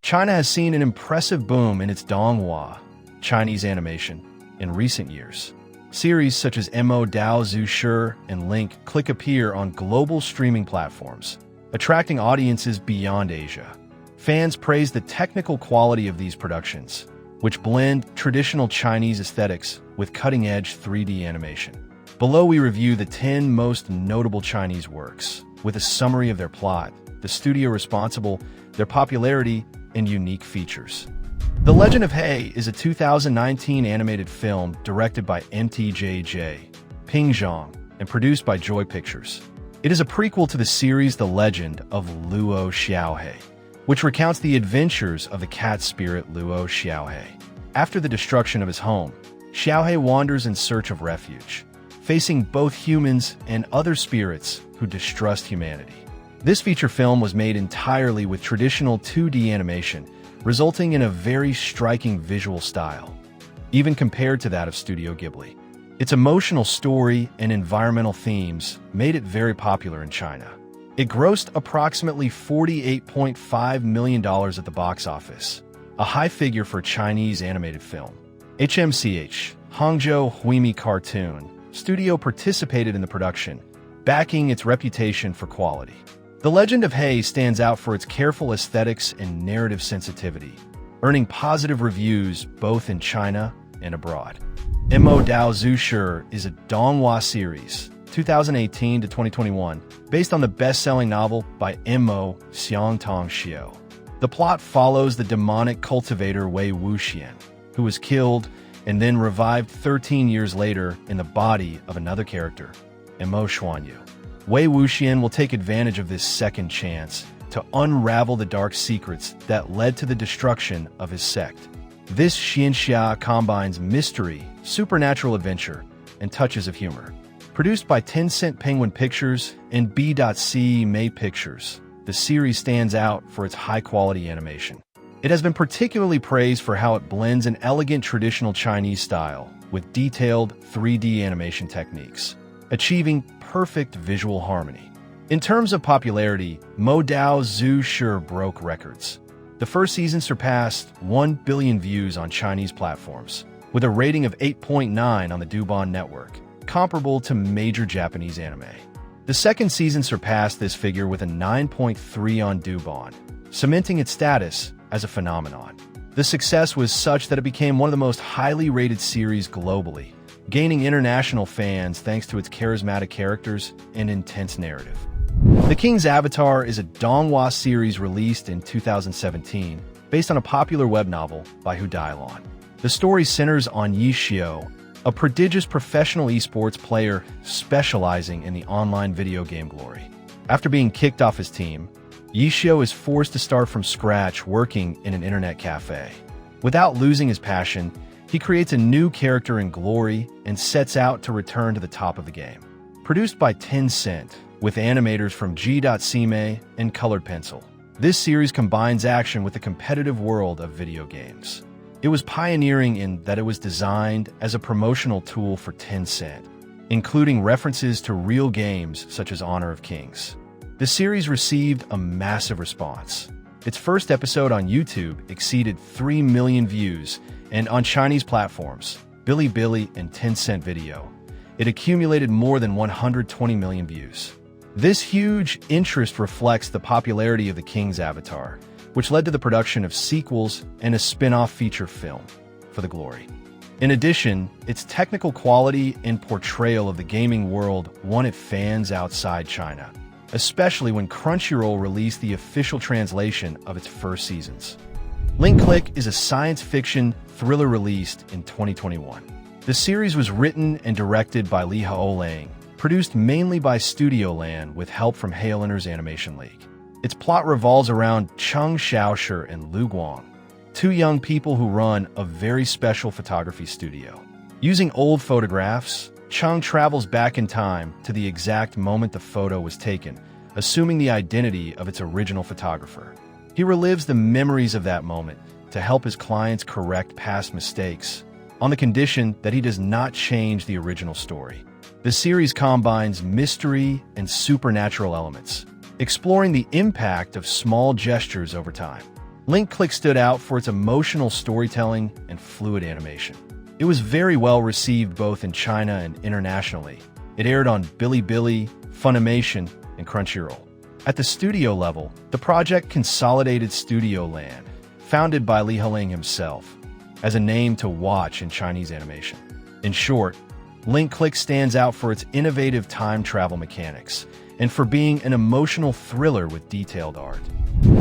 China has seen an impressive boom in its Donghua, Chinese animation, in recent years. Series such as Mo Dao Zhu Shi and Link Click appear on global streaming platforms, attracting audiences beyond Asia. Fans praise the technical quality of these productions, which blend traditional Chinese aesthetics with cutting-edge 3D animation. Below we review the 10 most notable Chinese works, with a summary of their plot, the studio responsible, their popularity, and unique features. The Legend of Hei is a 2019 animated film directed by MTJJ, Ping Zhang, and produced by Joy Pictures. It is a prequel to the series The Legend of Luo Xiaohei, which recounts the adventures of the cat spirit Luo Xiaohei. After the destruction of his home, Xiaohei wanders in search of refuge, facing both humans and other spirits who distrust humanity. This feature film was made entirely with traditional 2D animation, resulting in a very striking visual style, even compared to that of Studio Ghibli. Its emotional story and environmental themes made it very popular in China. It grossed approximately $48.5 million at the box office, a high figure for a Chinese animated film. HMCH, Hangzhou Huimi Cartoon Studio participated in the production, backing its reputation for quality. The Legend of Hei stands out for its careful aesthetics and narrative sensitivity, earning positive reviews both in China and abroad. Mo Dao Zhu Shi is a Donghua series, 2018 to 2021, based on the best-selling novel by Mo Xiangtong Xiao. The plot follows the demonic cultivator Wei Wuxian, who was killed and then revived 13 years later in the body of another character, Mo Xuanyu. Wei Wuxian will take advantage of this second chance to unravel the dark secrets that led to the destruction of his sect. This Xianxia combines mystery, supernatural adventure, and touches of humor. Produced by Tencent Penguin Pictures and B.C. May Pictures, the series stands out for its high-quality animation. It has been particularly praised for how it blends an elegant traditional Chinese style with detailed 3D animation techniques, achieving perfect visual harmony. In terms of popularity, Mo Dao Zhu Shi broke records. The first season surpassed 1 billion views on Chinese platforms, with a rating of 8.9 on the Douban network, comparable to major Japanese anime. The second season surpassed this figure with a 9.3 on Douban, cementing its status as a phenomenon. The success was such that it became one of the most highly rated series globally, gaining international fans thanks to its charismatic characters and intense narrative. The King's Avatar is a Donghua series released in 2017, based on a popular web novel by Hu Dailon. The story centers on Yi Xiu, a prodigious professional esports player specializing in the online video game glory. After being kicked off his team, Yi Xiu is forced to start from scratch working in an internet cafe. Without losing his passion, he creates a new character in glory and sets out to return to the top of the game. Produced by Tencent, with animators from G.Cme and Colored Pencil, this series combines action with the competitive world of video games. It was pioneering in that it was designed as a promotional tool for Tencent, including references to real games such as Honor of Kings. The series received a massive response. Its first episode on YouTube exceeded 3 million views, and on Chinese platforms, Bilibili and Tencent Video, it accumulated more than 120 million views. This huge interest reflects the popularity of The King's Avatar, which led to the production of sequels and a spin-off feature film, For the Glory. In addition, its technical quality and portrayal of the gaming world won it fans outside China, especially when Crunchyroll released the official translation of its first seasons. Link Click is a science fiction thriller released in 2021. The series was written and directed by Li Haolang, produced mainly by Studio Land with help from Hailenders Animation League. Its plot revolves around Cheng Xiaoshi and Lu Guang, two young people who run a very special photography studio. Using old photographs, Cheng travels back in time to the exact moment the photo was taken, assuming the identity of its original photographer. He relives the memories of that moment to help his clients correct past mistakes, on the condition that he does not change the original story. The series combines mystery and supernatural elements, exploring the impact of small gestures over time. Link Click stood out for its emotional storytelling and fluid animation. It was very well received both in China and internationally. It aired on Bilibili, Funimation, and Crunchyroll. At the studio level, the project consolidated Studio Land, founded by Li Heling himself, as a name to watch in Chinese animation. In short, Link Click stands out for its innovative time travel mechanics and for being an emotional thriller with detailed art.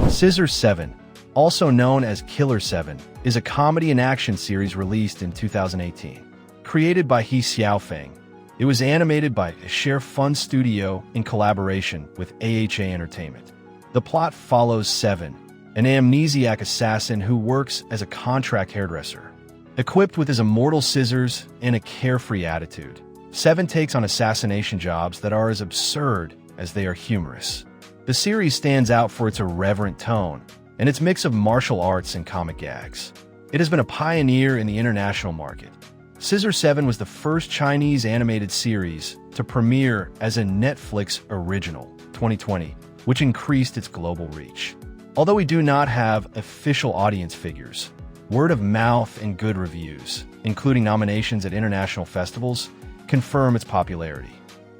Scissor 7, also known as Killer 7, is a comedy and action series released in 2018. Created by He Xiaofeng, it was animated by Share Fun Studio in collaboration with AHA Entertainment. The plot follows Seven, an amnesiac assassin who works as a contract hairdresser. Equipped with his immortal scissors and a carefree attitude, Seven takes on assassination jobs that are as absurd as they are humorous. The series stands out for its irreverent tone and its mix of martial arts and comic gags. It has been a pioneer in the international market. Scissor 7 was the first Chinese animated series to premiere as a Netflix original, 2020, which increased its global reach. Although we do not have official audience figures, word of mouth and good reviews, including nominations at international festivals, confirm its popularity.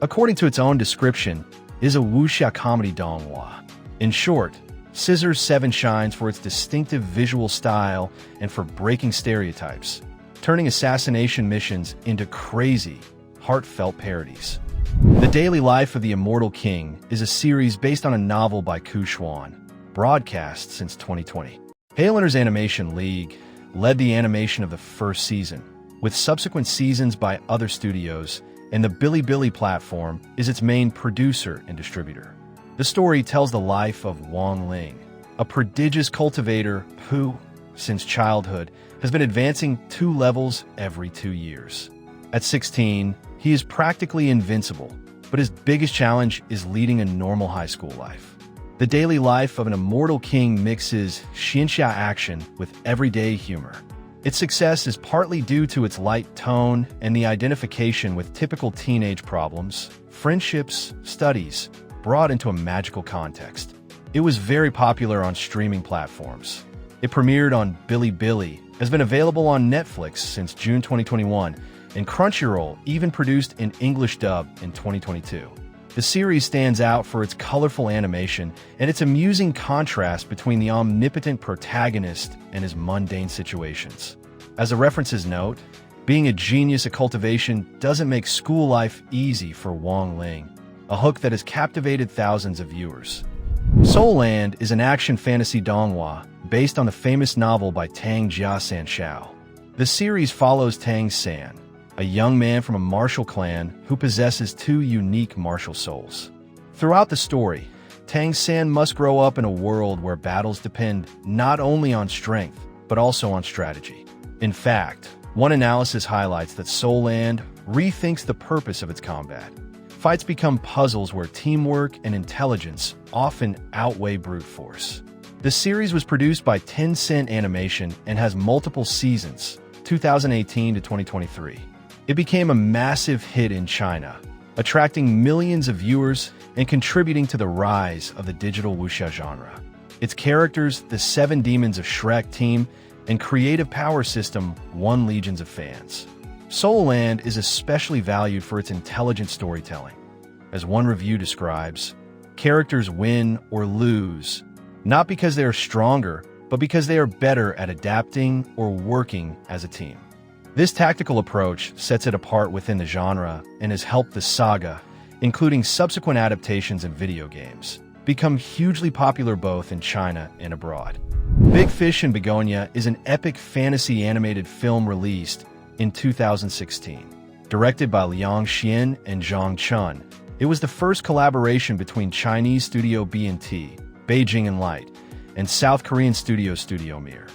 According to its own description, it is a wuxia comedy Donghua. In short, Scissor 7 shines for its distinctive visual style and for breaking stereotypes, turning assassination missions into crazy, heartfelt parodies. The Daily Life of the Immortal King is a series based on a novel by Ku Xuan, broadcast since 2020. Hailunder's Animation League led the animation of the first season, with subsequent seasons by other studios, and the Bilibili platform is its main producer and distributor. The story tells the life of Wang Ling, a prodigious cultivator who, since childhood, has been advancing 2 levels every 2 years. At 16, he is practically invincible, but his biggest challenge is leading a normal high school life. The Daily Life of an Immortal King mixes xinxia action with everyday humor. Its success is partly due to its light tone and the identification with typical teenage problems, friendships, studies, brought into a magical context. It was very popular on streaming platforms. It premiered on Bilibili, has been available on Netflix since June 2021, and Crunchyroll even produced an English dub in 2022. The series stands out for its colorful animation and its amusing contrast between the omnipotent protagonist and his mundane situations. As the references note, being a genius at cultivation doesn't make school life easy for Wang Ling, a hook that has captivated thousands of viewers. Soul Land is an action fantasy Donghua based on the famous novel by Tang Jia Shao. The series follows Tang San, a young man from a martial clan who possesses 2 unique martial souls. Throughout the story, Tang San must grow up in a world where battles depend not only on strength, but also on strategy. In fact, one analysis highlights that Soul Land rethinks the purpose of its combat. Fights become puzzles where teamwork and intelligence often outweigh brute force. The series was produced by Tencent Animation and has multiple seasons, 2018 to 2023. It became a massive hit in China, attracting millions of viewers and contributing to the rise of the digital wuxia genre. Its characters, the 7 Demons of Shrek team, and creative power system won legions of fans. Soul Land is especially valued for its intelligent storytelling. As one review describes, characters win or lose, not because they are stronger, but because they are better at adapting or working as a team. This tactical approach sets it apart within the genre and has helped the saga, including subsequent adaptations in video games, become hugely popular both in China and abroad. Big Fish and Begonia is an epic fantasy animated film released in 2016. Directed by Liang Xian and Zhang Chun, it was the first collaboration between Chinese studio B&T, Beijing and Light, and South Korean Studio Mir.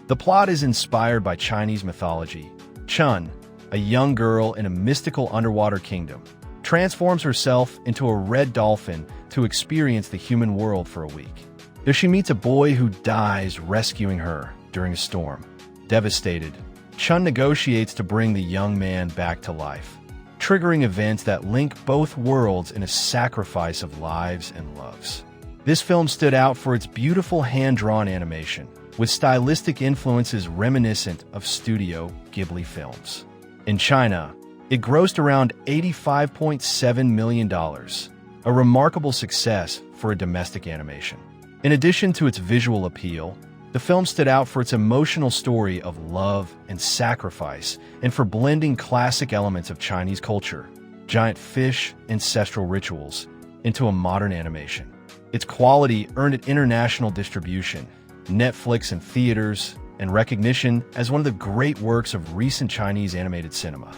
The plot is inspired by Chinese mythology. Chun, a young girl in a mystical underwater kingdom, transforms herself into a red dolphin to experience the human world for a week. There she meets a boy who dies rescuing her during a storm. Devastated, Chun negotiates to bring the young man back to life, triggering events that link both worlds in a sacrifice of lives and loves. This film stood out for its beautiful hand-drawn animation, with stylistic influences reminiscent of Studio Ghibli films. In China, it grossed around $85.7 million, a remarkable success for a domestic animation. In addition to its visual appeal, the film stood out for its emotional story of love and sacrifice and for blending classic elements of Chinese culture, giant fish, ancestral rituals, into a modern animation. Its quality earned it international distribution, Netflix and theaters, and recognition as one of the great works of recent Chinese animated cinema.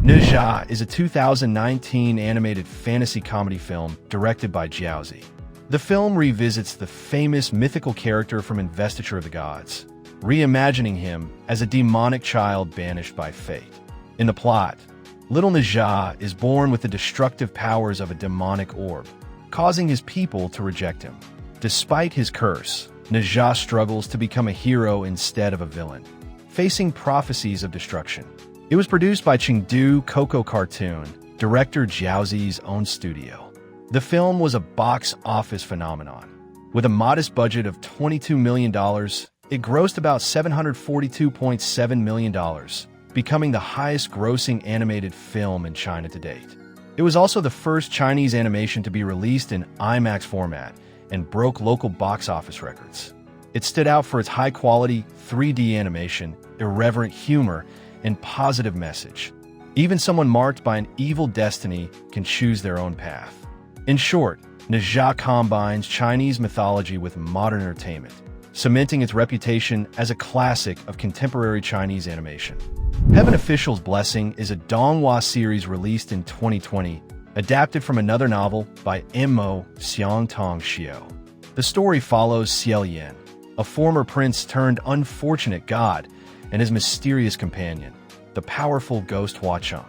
Ne Zha is a 2019 animated fantasy comedy film directed by Jiaozi. The film revisits the famous mythical character from Investiture of the Gods, reimagining him as a demonic child banished by fate. In the plot, little Ne Zha is born with the destructive powers of a demonic orb, causing his people to reject him. Despite his curse, Ne Zha struggles to become a hero instead of a villain, facing prophecies of destruction. It was produced by Chengdu Coco Cartoon, director Jiaozi's own studio. The film was a box office phenomenon. With a modest budget of $22 million, it grossed about $742.7 million, becoming the highest-grossing animated film in China to date. It was also the first Chinese animation to be released in IMAX format and broke local box office records. It stood out for its high-quality 3D animation, irreverent humor, and positive message. Even someone marked by an evil destiny can choose their own path. In short, Ne Zha combines Chinese mythology with modern entertainment, cementing its reputation as a classic of contemporary Chinese animation. Heaven Official's Blessing is a Donghua series released in 2020, adapted from another novel by Mo Xiangtong Xiao. The story follows Xiao Yan, a former prince turned unfortunate god, and his mysterious companion, the powerful ghost Hua Cheng.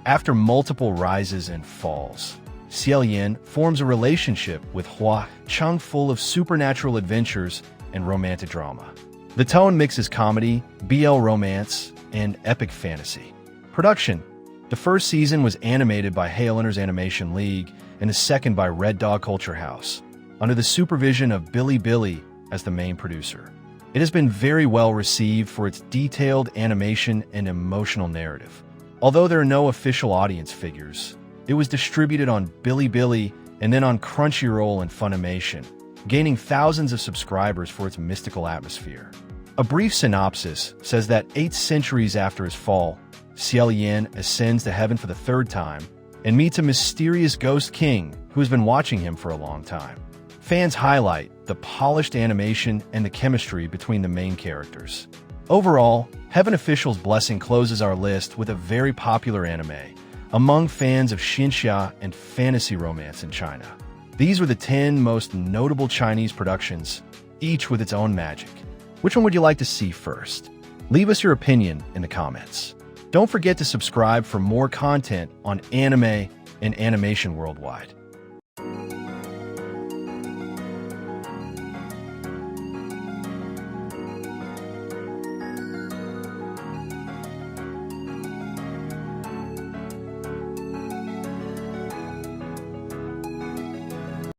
After multiple rises and falls, Xiao Yan forms a relationship with Hua Cheng full of supernatural adventures and romantic drama. The tone mixes comedy, BL romance, and epic fantasy. Production: the first season was animated by Hailiners Animation League and the second by Red Dog Culture House, under the supervision of Billy Billy as the main producer. It has been very well received for its detailed animation and emotional narrative. Although there are no official audience figures, it was distributed on Bilibili and then on Crunchyroll and Funimation, gaining thousands of subscribers for its mystical atmosphere. A brief synopsis says that 8 centuries after his fall, Xiao Yan ascends to heaven for the 3rd time and meets a mysterious ghost king who has been watching him for a long time. Fans highlight the polished animation and the chemistry between the main characters. Overall, Heaven Official's Blessing closes our list with a very popular anime among fans of xinxia and fantasy romance in China. These were the 10 most notable Chinese productions, each with its own magic. Which one would you like to see first? Leave us your opinion in the comments. Don't forget to subscribe for more content on anime and animation worldwide.